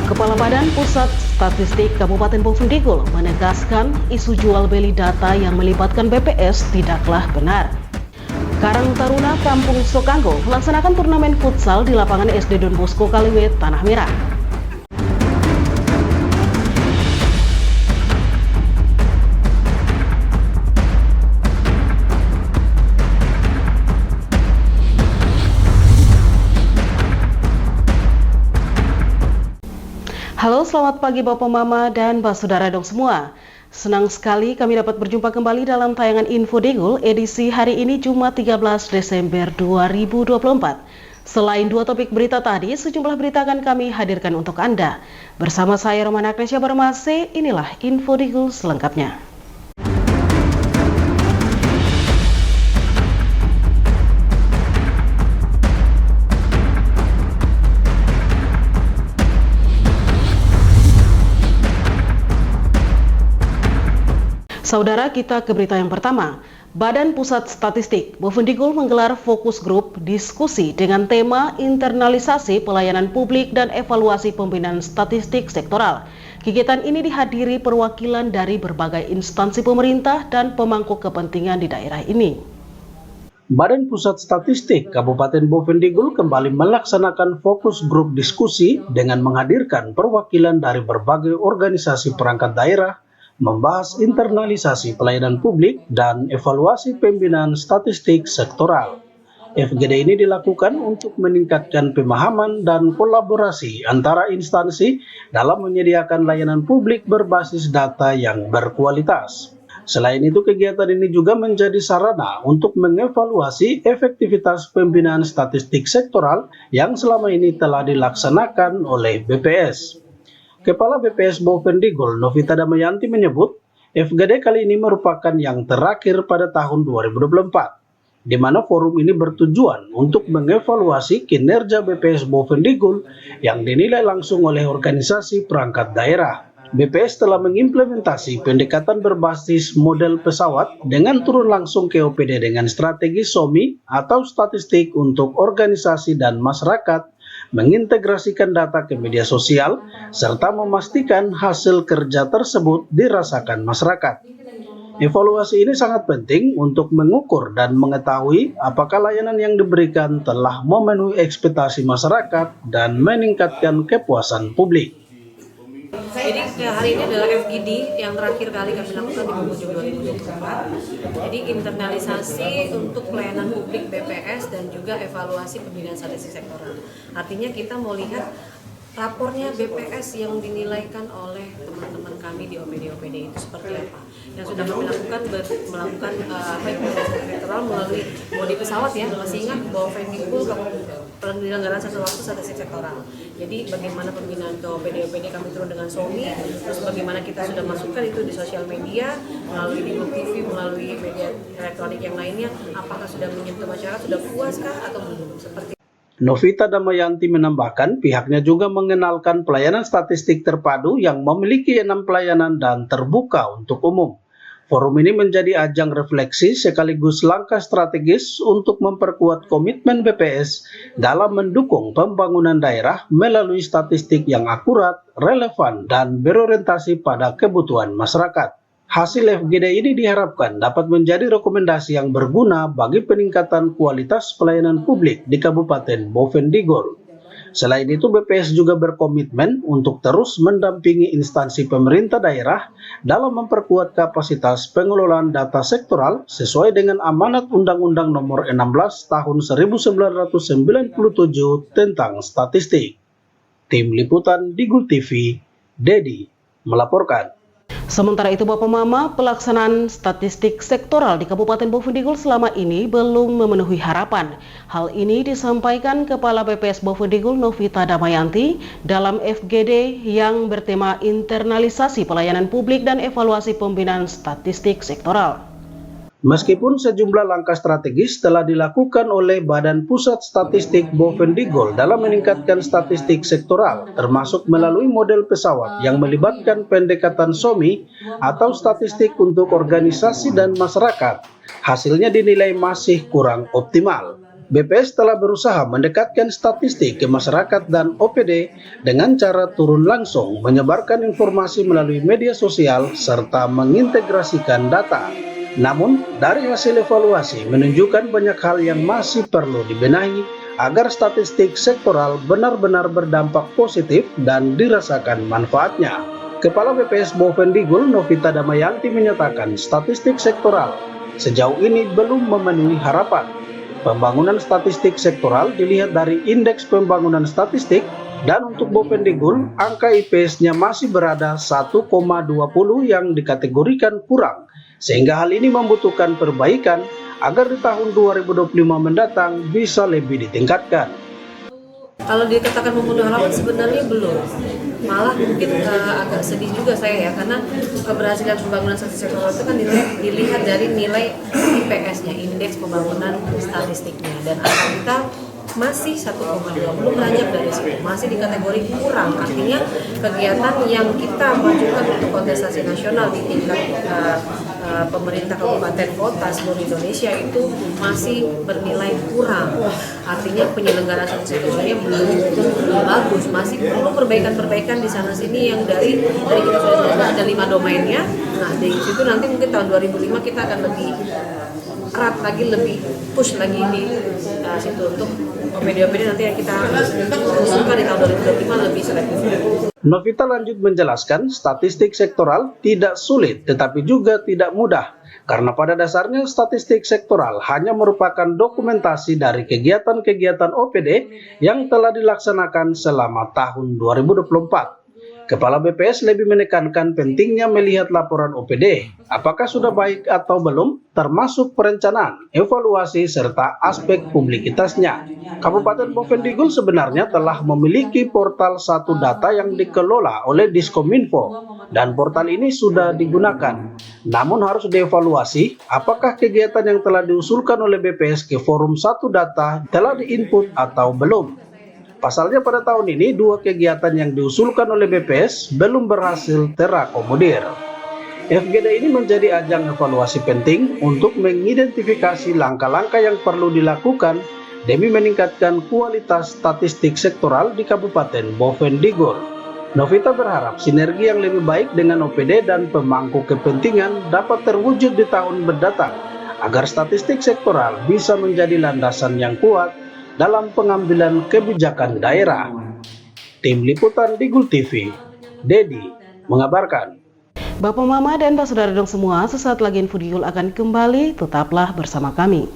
Kepala Badan Pusat Statistik Kabupaten Bovendigul menegaskan isu jual beli data yang melibatkan BPS tidaklah benar. Karang Taruna Kampung Sokanggo melaksanakan turnamen futsal di lapangan SD Don Bosco Kaliwet, Tanah Merah. Halo, selamat pagi Bapak Mama dan Saudara dong semua. Senang sekali kami dapat berjumpa kembali dalam tayangan Infodigul edisi hari ini Jumat 13 Desember 2024. Selain dua topik berita tadi, sejumlah berita akan kami hadirkan untuk Anda. Bersama saya Romana Agnesia Barmase, inilah Infodigul selengkapnya. Saudara, kita ke berita yang pertama. Badan Pusat Statistik Bovendigul menggelar fokus grup diskusi dengan tema internalisasi pelayanan publik dan evaluasi pembinaan statistik sektoral. Kegiatan ini dihadiri perwakilan dari berbagai instansi pemerintah dan pemangku kepentingan di daerah ini. Badan Pusat Statistik Kabupaten Bovendigul kembali melaksanakan fokus grup diskusi dengan menghadirkan perwakilan dari berbagai organisasi perangkat daerah, membahas internalisasi pelayanan publik dan evaluasi pembinaan statistik sektoral. FGD ini dilakukan untuk meningkatkan pemahaman dan kolaborasi antara instansi dalam menyediakan layanan publik berbasis data yang berkualitas. Selain itu, kegiatan ini juga menjadi sarana untuk mengevaluasi efektivitas pembinaan statistik sektoral yang selama ini telah dilaksanakan oleh BPS. Kepala BPS Bovendigul, Novita Damayanti menyebut, FGD kali ini merupakan yang terakhir pada tahun 2024, di mana forum ini bertujuan untuk mengevaluasi kinerja BPS Bovendigul yang dinilai langsung oleh organisasi perangkat daerah. BPS telah mengimplementasi pendekatan berbasis model pesawat dengan turun langsung ke OPD dengan strategi SOMI atau statistik untuk organisasi dan masyarakat, mengintegrasikan data ke media sosial, serta memastikan hasil kerja tersebut dirasakan masyarakat. Evaluasi ini sangat penting untuk mengukur dan mengetahui apakah layanan yang diberikan telah memenuhi ekspektasi masyarakat dan meningkatkan kepuasan publik. Jadi hari ini adalah FGD yang terakhir kali kami lakukan di penghujung 2024. Jadi internalisasi untuk pelayanan publik BPS dan juga evaluasi pembinaan statistik sektoral. Artinya kita mau lihat rapornya BPS yang dinilaikan oleh teman-teman kami di OPD-OPD itu seperti apa. Yang sudah kami lakukan melakukan pembinaan sektoral melalui mode pesawat ya. Masih ingat bahwa Bovendigul penyelenggaraan satu waktu statistik sektoral. Jadi bagaimana pembinaan ke OPD-OPD kami turun dengan SOMI, terus bagaimana kita sudah masukkan itu di sosial media, melalui di TV, melalui media elektronik yang lainnya, apakah sudah menyentuh masyarakat, sudah puaskah atau belum, seperti Novita Damayanti menambahkan pihaknya juga mengenalkan pelayanan statistik terpadu yang memiliki 6 pelayanan dan terbuka untuk umum. Forum ini menjadi ajang refleksi sekaligus langkah strategis untuk memperkuat komitmen BPS dalam mendukung pembangunan daerah melalui statistik yang akurat, relevan, dan berorientasi pada kebutuhan masyarakat. Hasil FGD ini diharapkan dapat menjadi rekomendasi yang berguna bagi peningkatan kualitas pelayanan publik di Kabupaten Bovendigul. Selain itu, BPS juga berkomitmen untuk terus mendampingi instansi pemerintah daerah dalam memperkuat kapasitas pengelolaan data sektoral sesuai dengan amanat Undang-Undang Nomor 16 Tahun 1997 tentang statistik. Tim Liputan Digul TV, Dedi melaporkan. Sementara itu Bapak Mama, pelaksanaan statistik sektoral di Kabupaten Bovendigul selama ini belum memenuhi harapan. Hal ini disampaikan Kepala BPS Bovendigul Novita Damayanti dalam FGD yang bertema internalisasi pelayanan publik dan evaluasi pembinaan statistik sektoral. Meskipun sejumlah langkah strategis telah dilakukan oleh Badan Pusat Statistik Bovendigul dalam meningkatkan statistik sektoral, termasuk melalui model pesawat yang melibatkan pendekatan SOMI atau statistik untuk organisasi dan masyarakat, hasilnya dinilai masih kurang optimal. BPS telah berusaha mendekatkan statistik ke masyarakat dan OPD dengan cara turun langsung menyebarkan informasi melalui media sosial serta mengintegrasikan data. Namun, dari hasil evaluasi menunjukkan banyak hal yang masih perlu dibenahi agar statistik sektoral benar-benar berdampak positif dan dirasakan manfaatnya. Kepala BPS Bovendigul Novita Damayanti menyatakan statistik sektoral sejauh ini belum memenuhi harapan. Pembangunan statistik sektoral dilihat dari indeks pembangunan statistik dan untuk Bovendigul, angka IPS-nya masih berada 1,20 yang dikategorikan kurang, sehingga hal ini membutuhkan perbaikan agar di tahun 2025 mendatang bisa lebih ditingkatkan. Kalau dikatakan memenuhi harapan sebenarnya belum. Malah mungkin agak sedih juga saya ya, karena keberhasilan pembangunan statistik sektoral itu kan dilihat dari nilai IPS-nya, indeks pembangunan statistiknya, dan angka kita masih 1,2, belum beranjak dari situ, masih di kategori kurang. Artinya kegiatan yang kita majukan untuk kontestasi nasional di tingkat pemerintah kabupaten kota seluruh Indonesia itu masih bernilai kurang. Artinya penyelenggaraan statistik sektoralnya belum bagus, masih perlu perbaikan-perbaikan di sana sini yang dari kita sudah ada 5 domainnya. Nah, di situ nanti mungkin tahun 2005 kita akan lebih erat lagi, lebih push lagi di situ untuk OPD-OPD nanti yang kita usulkan di tahun 2025 lebih selektif. Novita lanjut menjelaskan, statistik sektoral tidak sulit tetapi juga tidak mudah, karena pada dasarnya statistik sektoral hanya merupakan dokumentasi dari kegiatan-kegiatan OPD yang telah dilaksanakan selama tahun 2024. Kepala BPS lebih menekankan pentingnya melihat laporan OPD, apakah sudah baik atau belum, termasuk perencanaan, evaluasi, serta aspek publikitasnya. Kabupaten Bovendigul sebenarnya telah memiliki portal satu data yang dikelola oleh Diskominfo, dan portal ini sudah digunakan. Namun harus dievaluasi apakah kegiatan yang telah diusulkan oleh BPS ke forum satu data telah diinput atau belum. Pasalnya pada tahun ini 2 kegiatan yang diusulkan oleh BPS belum berhasil terakomodir. FGD ini menjadi ajang evaluasi penting untuk mengidentifikasi langkah-langkah yang perlu dilakukan demi meningkatkan kualitas statistik sektoral di Kabupaten Bovendigul. Novita berharap sinergi yang lebih baik dengan OPD dan pemangku kepentingan dapat terwujud di tahun mendatang agar statistik sektoral bisa menjadi landasan yang kuat dalam pengambilan kebijakan daerah. Tim Liputan Digul TV, Dedi mengabarkan. Bapak Mama dan Pak Saudara dong semua, sesaat lagi Info Digul akan kembali, tetaplah bersama kami.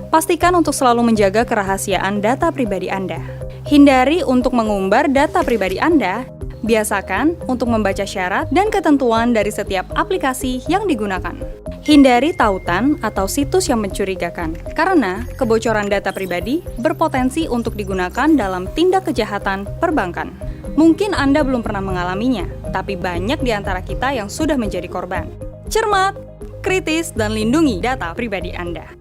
Pastikan untuk selalu menjaga kerahasiaan data pribadi Anda. Hindari untuk mengumbar data pribadi Anda. Biasakan untuk membaca syarat dan ketentuan dari setiap aplikasi yang digunakan. Hindari tautan atau situs yang mencurigakan, karena kebocoran data pribadi berpotensi untuk digunakan dalam tindak kejahatan perbankan. Mungkin Anda belum pernah mengalaminya, tapi banyak di antara kita yang sudah menjadi korban. Cermat, kritis, dan lindungi data pribadi Anda.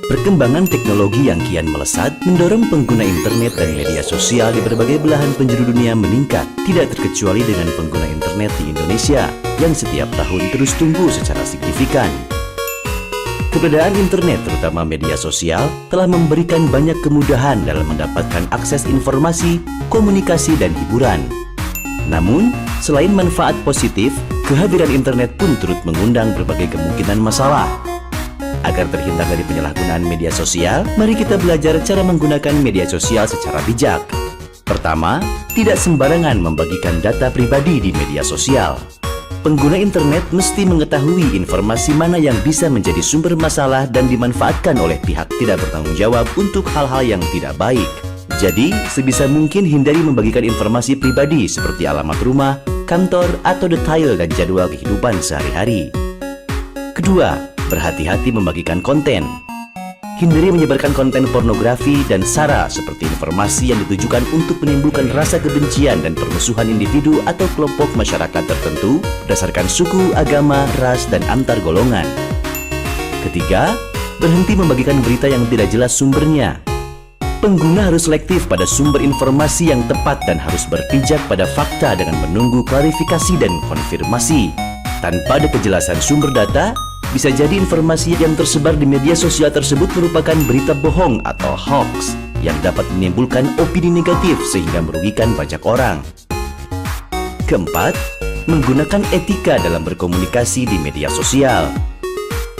Perkembangan teknologi yang kian melesat mendorong pengguna internet dan media sosial di berbagai belahan penjuru dunia meningkat, tidak terkecuali dengan pengguna internet di Indonesia yang setiap tahun terus tumbuh secara signifikan. Keberadaan internet, terutama media sosial, telah memberikan banyak kemudahan dalam mendapatkan akses informasi, komunikasi, dan hiburan. Namun, selain manfaat positif, kehadiran internet pun turut mengundang berbagai kemungkinan masalah. Agar terhindar dari penyalahgunaan media sosial, mari kita belajar cara menggunakan media sosial secara bijak. Pertama, tidak sembarangan membagikan data pribadi di media sosial. Pengguna internet mesti mengetahui informasi mana yang bisa menjadi sumber masalah dan dimanfaatkan oleh pihak tidak bertanggung jawab untuk hal-hal yang tidak baik. Jadi, sebisa mungkin hindari membagikan informasi pribadi seperti alamat rumah, kantor, atau detail dan jadwal kehidupan sehari-hari. Kedua, berhati-hati membagikan konten. Hindari menyebarkan konten pornografi dan sara seperti informasi yang ditujukan untuk menimbulkan rasa kebencian dan permusuhan individu atau kelompok masyarakat tertentu berdasarkan suku, agama, ras, dan antar golongan. Ketiga, berhenti membagikan berita yang tidak jelas sumbernya. Pengguna harus selektif pada sumber informasi yang tepat dan harus berpijak pada fakta dengan menunggu klarifikasi dan konfirmasi. Tanpa ada kejelasan sumber data, bisa jadi informasi yang tersebar di media sosial tersebut merupakan berita bohong atau hoax yang dapat menimbulkan opini negatif sehingga merugikan banyak orang. Keempat, menggunakan etika dalam berkomunikasi di media sosial.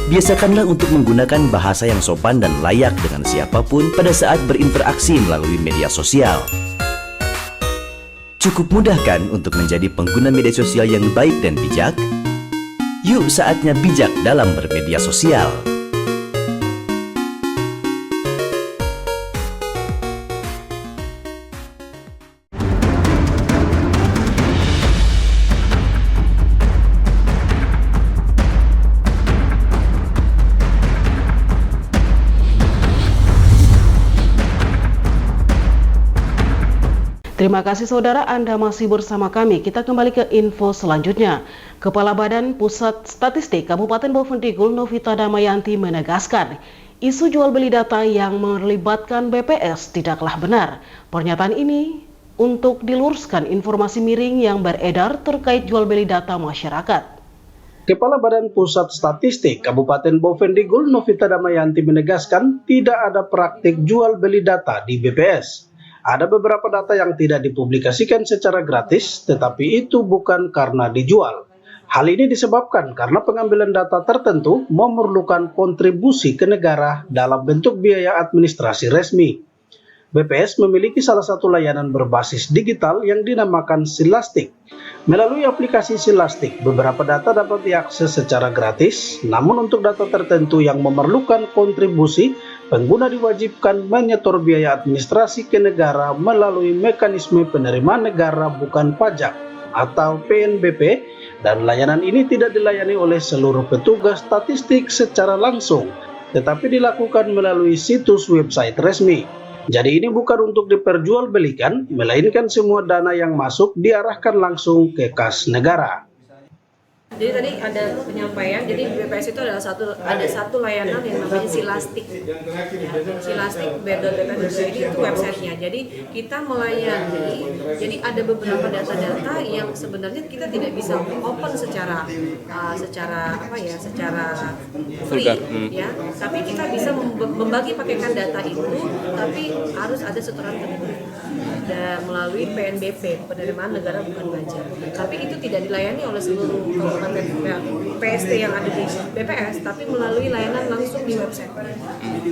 Biasakanlah untuk menggunakan bahasa yang sopan dan layak dengan siapapun pada saat berinteraksi melalui media sosial. Cukup mudah kan untuk menjadi pengguna media sosial yang baik dan bijak? Yuk saatnya bijak dalam bermedia sosial. Terima kasih saudara, Anda masih bersama kami. Kita kembali ke info selanjutnya. Kepala Badan Pusat Statistik Kabupaten Bovendigul, Novita Damayanti menegaskan, isu jual beli data yang melibatkan BPS tidaklah benar. Pernyataan ini untuk diluruskan informasi miring yang beredar terkait jual beli data masyarakat. Kepala Badan Pusat Statistik Kabupaten Bovendigul, Novita Damayanti menegaskan tidak ada praktik jual beli data di BPS. Ada beberapa data yang tidak dipublikasikan secara gratis, tetapi itu bukan karena dijual. Hal ini disebabkan karena pengambilan data tertentu memerlukan kontribusi ke negara dalam bentuk biaya administrasi resmi. BPS memiliki salah satu layanan berbasis digital yang dinamakan Silastik. Melalui aplikasi Silastik, beberapa data dapat diakses secara gratis, namun untuk data tertentu yang memerlukan kontribusi, pengguna diwajibkan menyetor biaya administrasi ke negara melalui mekanisme penerimaan negara bukan pajak atau PNBP, dan layanan ini tidak dilayani oleh seluruh petugas statistik secara langsung, tetapi dilakukan melalui situs website resmi. Jadi ini bukan untuk diperjualbelikan, melainkan semua dana yang masuk diarahkan langsung ke kas negara. Jadi tadi ada penyampaian, jadi BPS itu ada satu layanan yang namanya Silastik. Silastik.bp.bp ini itu websitenya. Jadi kita melayani, jadi ada beberapa data-data yang sebenarnya kita tidak bisa open secara free, ya. Tapi kita bisa membagi pakaikan data itu, tapi harus ada setoran penerimaan dan melalui PNBP, penerimaan negara bukan pajak. Tapi itu tidak dilayani oleh seluruh PST yang ada di BPS, tapi melalui layanan langsung di website.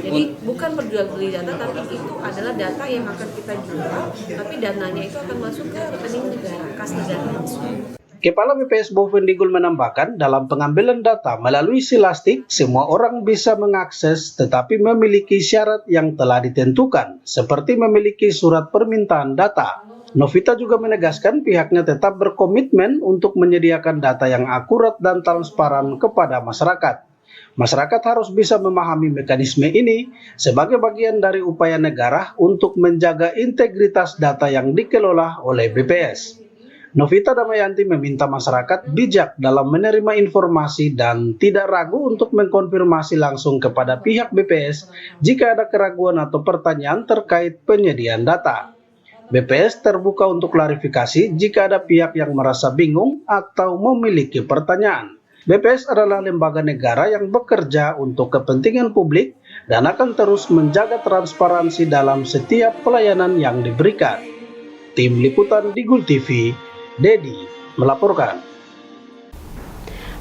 Jadi bukan perjualbeli data, tapi itu adalah data yang akan kita jual, tapi dananya itu akan masuk ke rekening negara, kas negara langsung. Kepala BPS Bovendigul menambahkan, dalam pengambilan data melalui Silastik, semua orang bisa mengakses tetapi memiliki syarat yang telah ditentukan, seperti memiliki surat permintaan data. Novita juga menegaskan pihaknya tetap berkomitmen untuk menyediakan data yang akurat dan transparan kepada masyarakat. Masyarakat harus bisa memahami mekanisme ini sebagai bagian dari upaya negara untuk menjaga integritas data yang dikelola oleh BPS. Novita Damayanti meminta masyarakat bijak dalam menerima informasi dan tidak ragu untuk mengkonfirmasi langsung kepada pihak BPS jika ada keraguan atau pertanyaan terkait penyediaan data. BPS terbuka untuk klarifikasi jika ada pihak yang merasa bingung atau memiliki pertanyaan. BPS adalah lembaga negara yang bekerja untuk kepentingan publik dan akan terus menjaga transparansi dalam setiap pelayanan yang diberikan. Tim Liputan Digul TV, Dedi melaporkan.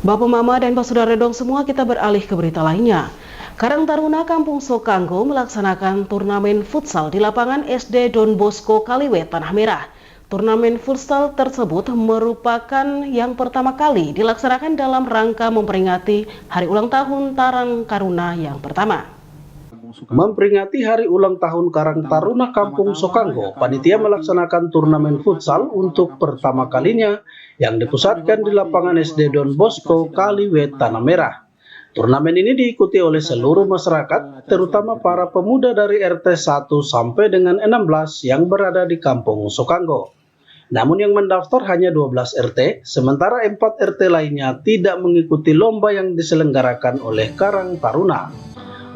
Bapak, Mama, dan Pak Saudara dong semua, kita beralih ke berita lainnya. Karang Taruna Kampung Sokanggo melaksanakan turnamen futsal di lapangan SD Don Bosco Kaliwet, Tanah Merah. Turnamen futsal tersebut merupakan yang pertama kali dilaksanakan dalam rangka memperingati Hari Ulang Tahun Karang Taruna yang pertama. Memperingati Hari Ulang Tahun Karang Taruna Kampung Sokanggo, panitia melaksanakan turnamen futsal untuk pertama kalinya yang dipusatkan di lapangan SD Don Bosco Kaliwet, Tanah Merah. Turnamen ini diikuti oleh seluruh masyarakat, terutama para pemuda dari RT 1 sampai dengan 16 yang berada di Kampung Sokanggo. Namun yang mendaftar hanya 12 RT, sementara 4 RT lainnya tidak mengikuti lomba yang diselenggarakan oleh Karang Taruna.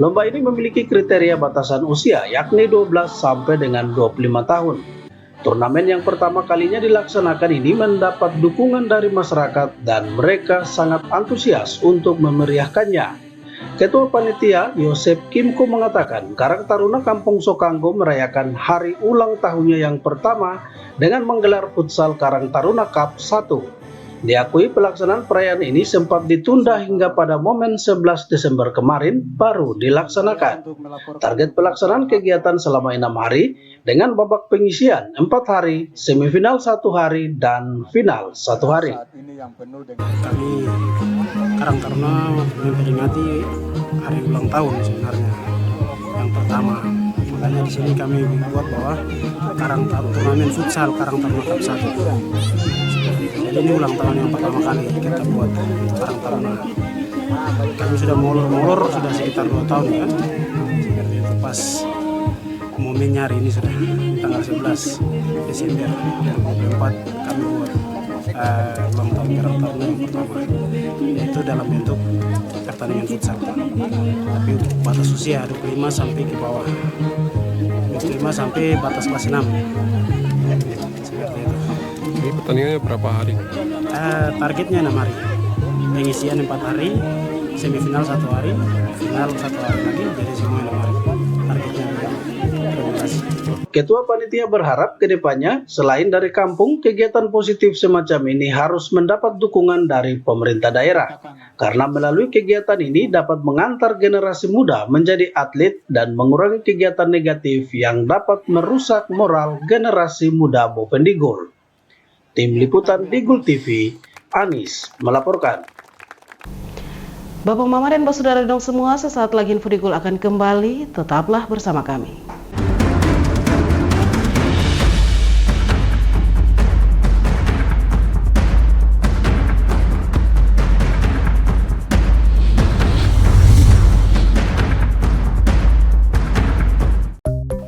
Lomba ini memiliki kriteria batasan usia yakni 12 sampai dengan 25 tahun. Turnamen yang pertama kalinya dilaksanakan ini mendapat dukungan dari masyarakat dan mereka sangat antusias untuk memeriahkannya. Ketua Panitia Yosep Kimko mengatakan Karang Taruna Kampung Sokanggo merayakan hari ulang tahunnya yang pertama dengan menggelar futsal Karang Taruna Cup 1. Diakui pelaksanaan perayaan ini sempat ditunda hingga pada momen 11 Desember kemarin baru dilaksanakan. Target pelaksanaan kegiatan selama 6 hari dengan babak penyisian 4 hari, semifinal 1 hari, dan final 1 hari. Kami Karang Taruna memperingati hari ulang tahun sebenarnya yang pertama. Makanya di sini kami membuat bahwa turnamen futsal Karang Taruna Cup 1. Jadi ini ulang tahun yang pertama kali kita buat Karang Taruna. Kami sudah molor sudah sekitar 2 tahun ya. Seperti itu pas momennya hari ini sudah tanggal 11 Desember 2024 kami buat ulang tahun Karang Taruna yang pertama. Yaitu dalam bentuk pertandingan futsal. Tapi untuk batas usia 25 sampai ke bawah. 25 sampai batas kelas 6. Seperti itu. Ini pertandingannya berapa hari? Targetnya 6 hari. Pengisian 4 hari, semifinal 1 hari, final 1 hari lagi, jadi semua 6 hari. Targetnya terima kasih. Ketua Panitia berharap kedepannya selain dari kampung, kegiatan positif semacam ini harus mendapat dukungan dari pemerintah daerah. Karena melalui kegiatan ini dapat mengantar generasi muda menjadi atlet dan mengurangi kegiatan negatif yang dapat merusak moral generasi muda Bovendigul. Tim Liputan Digul TV, Anis melaporkan. Bapak Mama dan Saudara dong semua, sesaat lagi Info Digul akan kembali, tetaplah bersama kami.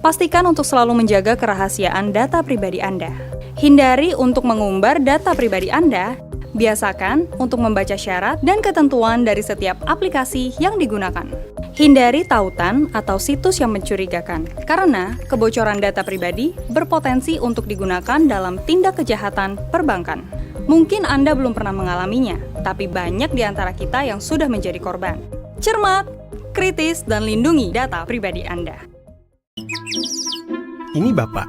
Pastikan untuk selalu menjaga kerahasiaan data pribadi Anda. Hindari untuk mengumbar data pribadi Anda. Biasakan untuk membaca syarat dan ketentuan dari setiap aplikasi yang digunakan. Hindari tautan atau situs yang mencurigakan, karena kebocoran data pribadi berpotensi untuk digunakan dalam tindak kejahatan perbankan. Mungkin Anda belum pernah mengalaminya, tapi banyak di antara kita yang sudah menjadi korban. Cermat, kritis, dan lindungi data pribadi Anda. Ini bapak,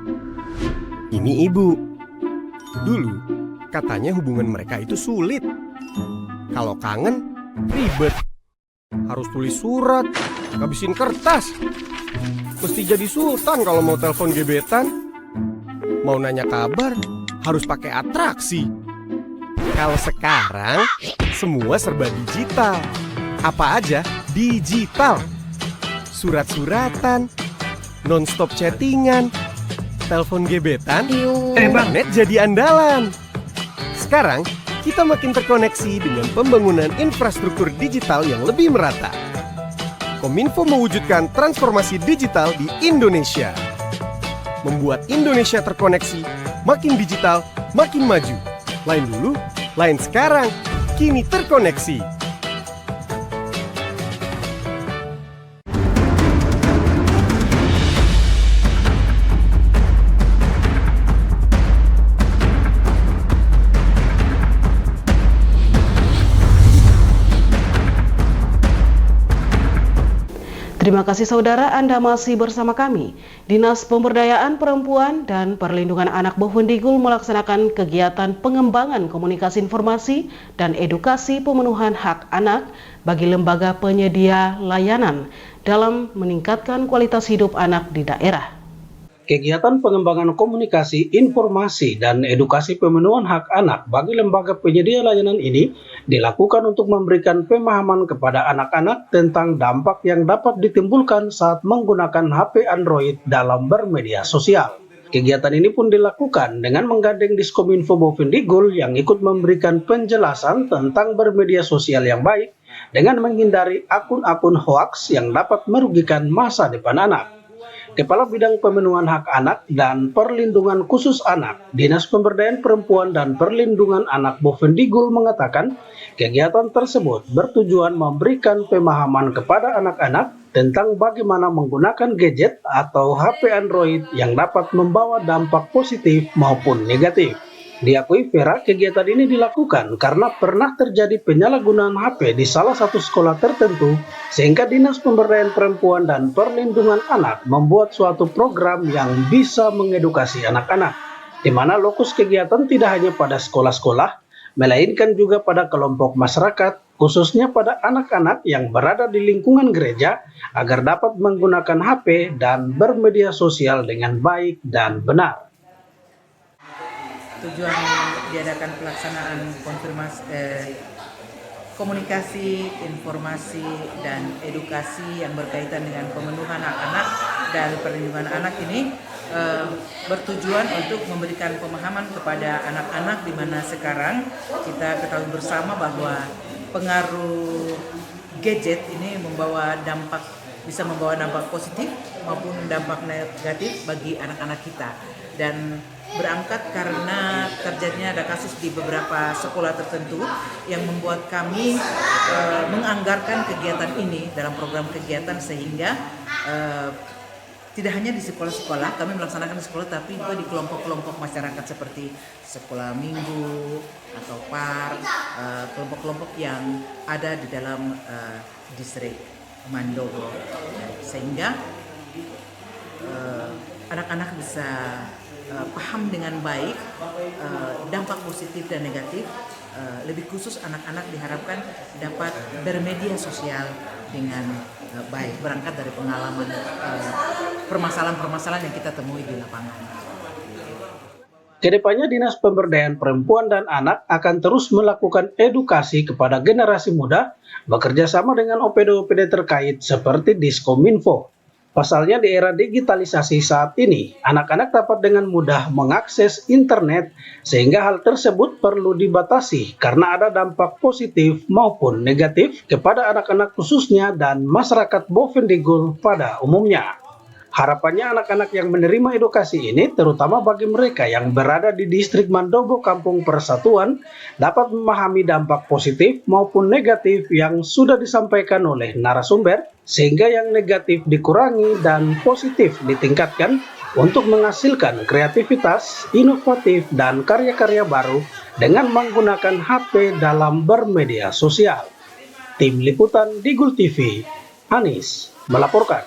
ini ibu. Dulu, katanya hubungan mereka itu sulit. Kalau kangen, ribet. Harus tulis surat, ngabisin kertas. Mesti jadi sultan kalau mau telepon gebetan. Mau nanya kabar, harus pakai atraksi. Kalau sekarang, semua serba digital. Apa aja digital. Surat-suratan, non-stop chattingan, telepon gebetan, internet jadi andalan. Sekarang, kita makin terkoneksi dengan pembangunan infrastruktur digital yang lebih merata. Kominfo mewujudkan transformasi digital di Indonesia. Membuat Indonesia terkoneksi, makin digital, makin maju. Lain dulu, lain sekarang, kini terkoneksi. Terima kasih saudara, Anda masih bersama kami. Dinas Pemberdayaan Perempuan dan Perlindungan Anak Bovendigul melaksanakan kegiatan pengembangan komunikasi informasi dan edukasi pemenuhan hak anak bagi lembaga penyedia layanan dalam meningkatkan kualitas hidup anak di daerah. Kegiatan pengembangan komunikasi, informasi, dan edukasi pemenuhan hak anak bagi lembaga penyedia layanan ini dilakukan untuk memberikan pemahaman kepada anak-anak tentang dampak yang dapat ditimbulkan saat menggunakan HP Android dalam bermedia sosial. Kegiatan ini pun dilakukan dengan menggandeng Diskominfo Bovendigul yang ikut memberikan penjelasan tentang bermedia sosial yang baik dengan menghindari akun-akun hoaks yang dapat merugikan masa depan anak. Kepala Bidang Pemenuhan Hak Anak dan Perlindungan Khusus Anak, Dinas Pemberdayaan Perempuan dan Perlindungan Anak Bovendigul mengatakan, kegiatan tersebut bertujuan memberikan pemahaman kepada anak-anak tentang bagaimana menggunakan gadget atau HP Android yang dapat membawa dampak positif maupun negatif. Diakui Vera, kegiatan ini dilakukan karena pernah terjadi penyalahgunaan HP di salah satu sekolah tertentu, sehingga Dinas Pemberdayaan Perempuan dan Perlindungan Anak membuat suatu program yang bisa mengedukasi anak-anak, di mana lokus kegiatan tidak hanya pada sekolah-sekolah, melainkan juga pada kelompok masyarakat, khususnya pada anak-anak yang berada di lingkungan gereja, agar dapat menggunakan HP dan bermedia sosial dengan baik dan benar. Tujuan diadakan pelaksanaan komunikasi, informasi, dan edukasi yang berkaitan dengan pemenuhan hak-anak dan perlindungan anak ini bertujuan untuk memberikan pemahaman kepada anak-anak, di mana sekarang kita ketahui bersama bahwa pengaruh gadget ini bisa membawa dampak positif maupun dampak negatif bagi anak-anak kita. Dan berangkat karena terjadinya ada kasus di beberapa sekolah tertentu yang membuat kami menganggarkan kegiatan ini dalam program kegiatan, sehingga tidak hanya di sekolah-sekolah kami melaksanakan di sekolah, tapi juga di kelompok-kelompok masyarakat seperti sekolah minggu atau park, kelompok-kelompok yang ada di dalam distrik Mandowo, sehingga anak-anak bisa paham dengan baik dampak positif dan negatif. Lebih khusus anak-anak diharapkan dapat bermedia sosial dengan baik, berangkat dari pengalaman permasalahan-permasalahan yang kita temui di lapangan. Kedepannya Dinas Pemberdayaan Perempuan dan Anak akan terus melakukan edukasi kepada generasi muda, bekerja sama dengan OPD-OPD terkait seperti Diskominfo. Pasalnya di era digitalisasi saat ini, anak-anak dapat dengan mudah mengakses internet, sehingga hal tersebut perlu dibatasi karena ada dampak positif maupun negatif kepada anak-anak khususnya dan masyarakat Bovendigul pada umumnya. Harapannya anak-anak yang menerima edukasi ini, terutama bagi mereka yang berada di distrik Mandobo Kampung Persatuan, dapat memahami dampak positif maupun negatif yang sudah disampaikan oleh narasumber, sehingga yang negatif dikurangi dan positif ditingkatkan untuk menghasilkan kreativitas, inovatif, dan karya-karya baru dengan menggunakan HP dalam bermedia sosial. Tim Liputan Digul TV, Anis melaporkan.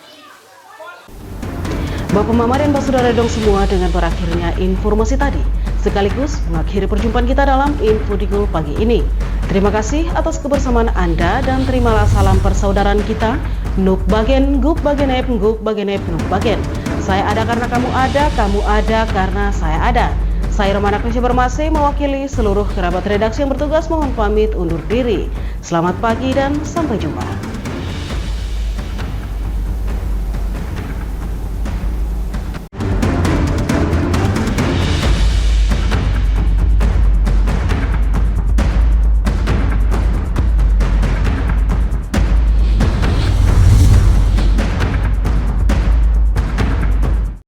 Bapak Mama dan Pak Saudara dong semua, dengan berakhirnya informasi tadi sekaligus mengakhiri perjumpaan kita dalam Info Digul pagi ini. Terima kasih atas kebersamaan Anda dan terimalah salam persaudaraan kita. Nuk bagen, gup bagenep, gup bagenep, nuk bagen. Saya ada karena kamu ada karena saya ada. Saya Romana Krisya Bermase mewakili seluruh kerabat redaksi yang bertugas mohon pamit undur diri. Selamat pagi dan sampai jumpa.